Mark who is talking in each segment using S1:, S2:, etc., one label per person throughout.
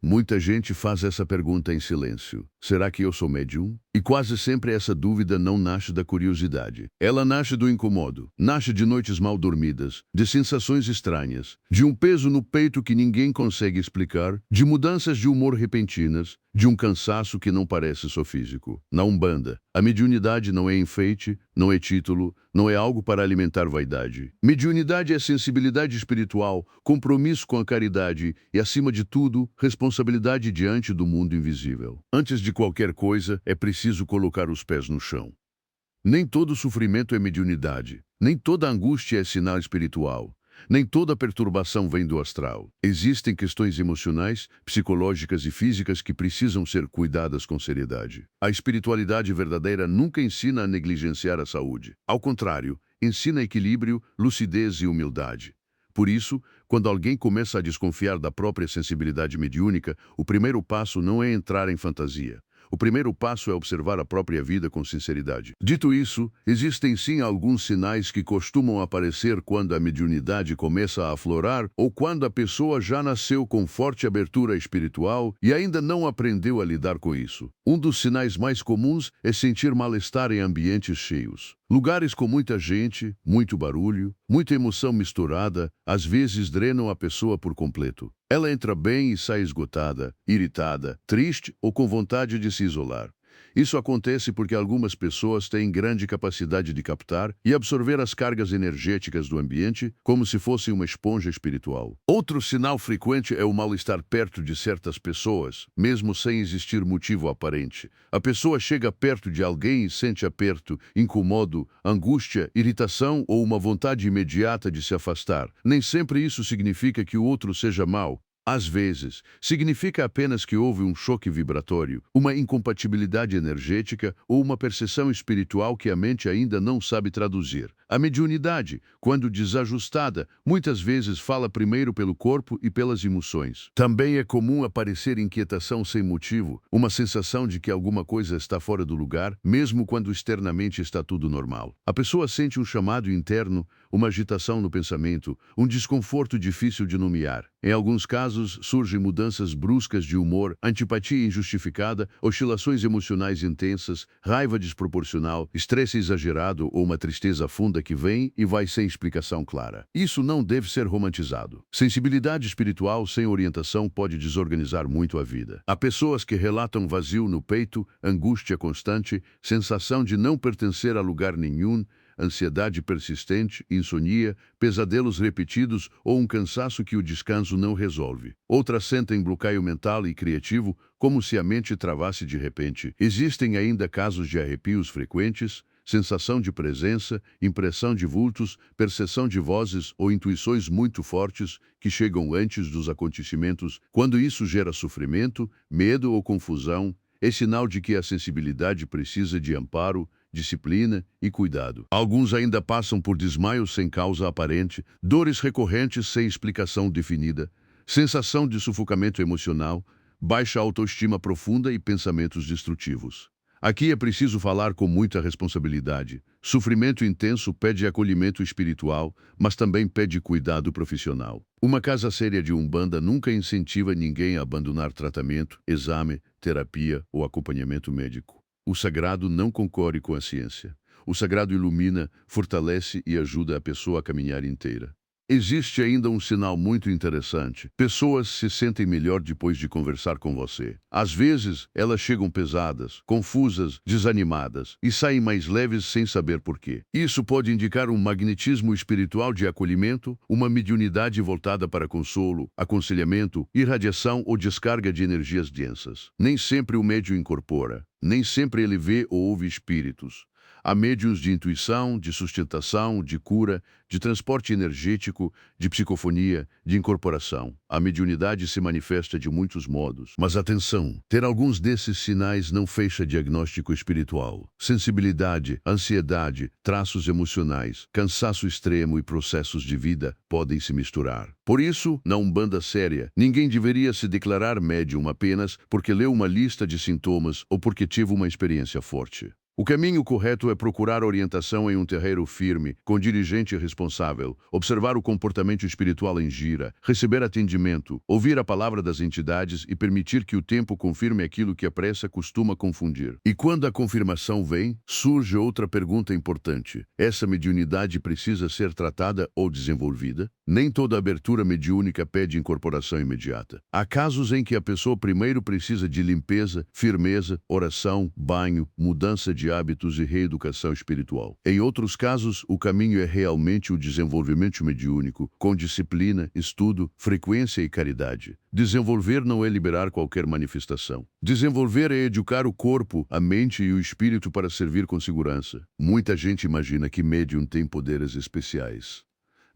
S1: Muita gente faz essa pergunta em silêncio. Será que eu sou médium? E quase sempre essa dúvida não nasce da curiosidade. Ela nasce do incomodo, nasce de noites mal dormidas, de sensações estranhas, de um peso no peito que ninguém consegue explicar, de mudanças de humor repentinas, de um cansaço que não parece só físico. Na Umbanda, a mediunidade não é enfeite, não é título, não é algo para alimentar vaidade. Mediunidade é sensibilidade espiritual, compromisso com a caridade e, acima de tudo, responsabilidade diante do mundo invisível. Antes de qualquer coisa, é preciso colocar os pés no chão. Nem todo sofrimento é mediunidade, nem toda angústia é sinal espiritual. Nem toda perturbação vem do astral. Existem questões emocionais, psicológicas e físicas que precisam ser cuidadas com seriedade. A espiritualidade verdadeira nunca ensina a negligenciar a saúde. Ao contrário, ensina equilíbrio, lucidez e humildade. Por isso, quando alguém começa a desconfiar da própria sensibilidade mediúnica, o primeiro passo não é entrar em fantasia. O primeiro passo é observar a própria vida com sinceridade. Dito isso, existem sim alguns sinais que costumam aparecer quando a mediunidade começa a aflorar ou quando a pessoa já nasceu com forte abertura espiritual e ainda não aprendeu a lidar com isso. Um dos sinais mais comuns é sentir mal-estar em ambientes cheios. Lugares com muita gente, muito barulho, muita emoção misturada, às vezes drenam a pessoa por completo. Ela entra bem e sai esgotada, irritada, triste ou com vontade de se isolar. Isso acontece porque algumas pessoas têm grande capacidade de captar e absorver as cargas energéticas do ambiente como se fosse uma esponja espiritual. Outro sinal frequente é o mal-estar perto de certas pessoas, mesmo sem existir motivo aparente. A pessoa chega perto de alguém e sente aperto, incomodo, angústia, irritação ou uma vontade imediata de se afastar. Nem sempre isso significa que o outro seja mau. Às vezes, significa apenas que houve um choque vibratório, uma incompatibilidade energética ou uma percepção espiritual que a mente ainda não sabe traduzir. A mediunidade, quando desajustada, muitas vezes fala primeiro pelo corpo e pelas emoções. Também é comum aparecer inquietação sem motivo, uma sensação de que alguma coisa está fora do lugar, mesmo quando externamente está tudo normal. A pessoa sente um chamado interno, uma agitação no pensamento, um desconforto difícil de nomear. Em alguns casos, surgem mudanças bruscas de humor, antipatia injustificada, oscilações emocionais intensas, raiva desproporcional, estresse exagerado ou uma tristeza funda que vem e vai sem explicação clara. Isso não deve ser romantizado. Sensibilidade espiritual sem orientação pode desorganizar muito a vida. Há pessoas que relatam vazio no peito, angústia constante, sensação de não pertencer a lugar nenhum, ansiedade persistente, insônia, pesadelos repetidos ou um cansaço que o descanso não resolve. Outras sentem bloqueio mental e criativo, como se a mente travasse de repente. Existem ainda casos de arrepios frequentes, sensação de presença, impressão de vultos, percepção de vozes ou intuições muito fortes que chegam antes dos acontecimentos. Quando isso gera sofrimento, medo ou confusão, é sinal de que a sensibilidade precisa de amparo, disciplina e cuidado. Alguns ainda passam por desmaios sem causa aparente, dores recorrentes sem explicação definida, sensação de sufocamento emocional, baixa autoestima profunda e pensamentos destrutivos. Aqui é preciso falar com muita responsabilidade. Sofrimento intenso pede acolhimento espiritual, mas também pede cuidado profissional. Uma casa séria de Umbanda nunca incentiva ninguém a abandonar tratamento, exame, terapia ou acompanhamento médico. O sagrado não concorre com a ciência. O sagrado ilumina, fortalece e ajuda a pessoa a caminhar inteira. Existe ainda um sinal muito interessante. Pessoas se sentem melhor depois de conversar com você. Às vezes, elas chegam pesadas, confusas, desanimadas e saem mais leves sem saber porquê. Isso pode indicar um magnetismo espiritual de acolhimento, uma mediunidade voltada para consolo, aconselhamento, irradiação ou descarga de energias densas. Nem sempre o médium incorpora, nem sempre ele vê ou ouve espíritos. Há médiuns de intuição, de sustentação, de cura, de transporte energético, de psicofonia, de incorporação. A mediunidade se manifesta de muitos modos. Mas atenção, ter alguns desses sinais não fecha diagnóstico espiritual. Sensibilidade, ansiedade, traços emocionais, cansaço extremo e processos de vida podem se misturar. Por isso, na Umbanda séria, ninguém deveria se declarar médium apenas porque leu uma lista de sintomas ou porque teve uma experiência forte. O caminho correto é procurar orientação em um terreiro firme, com dirigente responsável, observar o comportamento espiritual em gira, receber atendimento, ouvir a palavra das entidades e permitir que o tempo confirme aquilo que a pressa costuma confundir. E quando a confirmação vem, surge outra pergunta importante. Essa mediunidade precisa ser tratada ou desenvolvida? Nem toda abertura mediúnica pede incorporação imediata. Há casos em que a pessoa primeiro precisa de limpeza, firmeza, oração, banho, mudança de hábitos e reeducação espiritual. Em outros casos, o caminho é realmente o desenvolvimento mediúnico, com disciplina, estudo, frequência e caridade. Desenvolver não é liberar qualquer manifestação. Desenvolver é educar o corpo, a mente e o espírito para servir com segurança. Muita gente imagina que médium tem poderes especiais.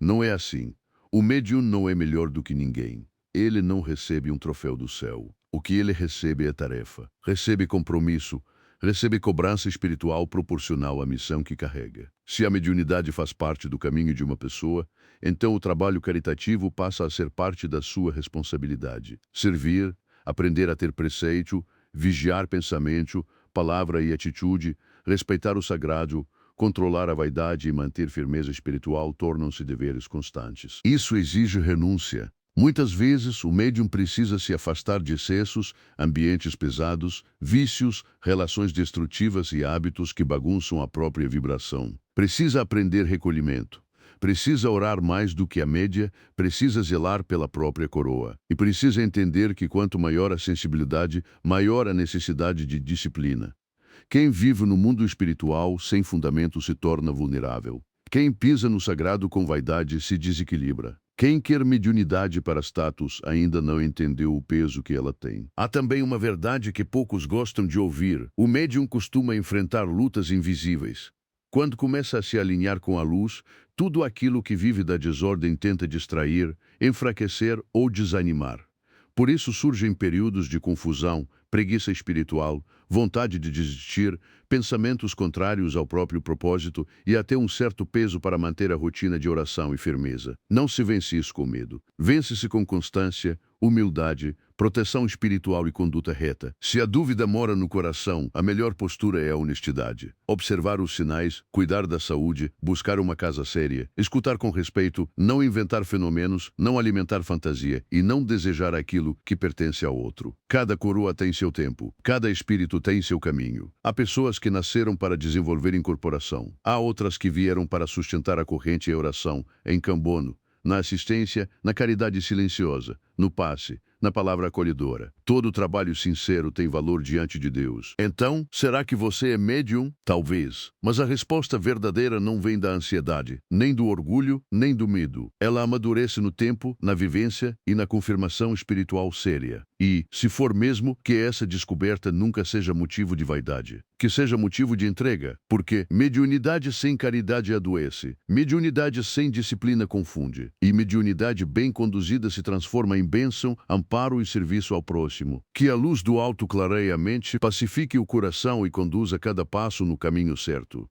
S1: Não é assim. O médium não é melhor do que ninguém. Ele não recebe um troféu do céu. O que ele recebe é tarefa, recebe compromisso, recebe cobrança espiritual proporcional à missão que carrega. Se a mediunidade faz parte do caminho de uma pessoa, então o trabalho caritativo passa a ser parte da sua responsabilidade. Servir, aprender a ter preceito, vigiar pensamento, palavra e atitude, respeitar o sagrado, controlar a vaidade e manter firmeza espiritual tornam-se deveres constantes. Isso exige renúncia. Muitas vezes, o médium precisa se afastar de excessos, ambientes pesados, vícios, relações destrutivas e hábitos que bagunçam a própria vibração. Precisa aprender recolhimento. Precisa orar mais do que a média, precisa zelar pela própria coroa. E precisa entender que quanto maior a sensibilidade, maior a necessidade de disciplina. Quem vive no mundo espiritual sem fundamento se torna vulnerável. Quem pisa no sagrado com vaidade se desequilibra. Quem quer mediunidade para status ainda não entendeu o peso que ela tem. Há também uma verdade que poucos gostam de ouvir. O médium costuma enfrentar lutas invisíveis. Quando começa a se alinhar com a luz, tudo aquilo que vive da desordem tenta distrair, enfraquecer ou desanimar. Por isso surgem períodos de confusão, preguiça espiritual, vontade de desistir, pensamentos contrários ao próprio propósito e até um certo peso para manter a rotina de oração e firmeza. Não se vence isso com medo. Vence-se com constância, humildade, proteção espiritual e conduta reta. Se a dúvida mora no coração, a melhor postura é a honestidade. Observar os sinais, cuidar da saúde, buscar uma casa séria, escutar com respeito, não inventar fenômenos, não alimentar fantasia e não desejar aquilo que pertence ao outro. Cada coroa tem seu tempo, cada espírito tem seu caminho. Há pessoas que nasceram para desenvolver incorporação. Há outras que vieram para sustentar a corrente e a oração, em Cambono, na assistência, na caridade silenciosa, no passe, na palavra acolhedora. Todo trabalho sincero tem valor diante de Deus. Então, será que você é médium? Talvez. Mas a resposta verdadeira não vem da ansiedade, nem do orgulho, nem do medo. Ela amadurece no tempo, na vivência e na confirmação espiritual séria. E, se for mesmo, que essa descoberta nunca seja motivo de vaidade. Que seja motivo de entrega, porque mediunidade sem caridade adoece, mediunidade sem disciplina confunde, e mediunidade bem conduzida se transforma em bênção, amparo e serviço ao próximo. Que a luz do alto clareie a mente, pacifique o coração e conduza cada passo no caminho certo.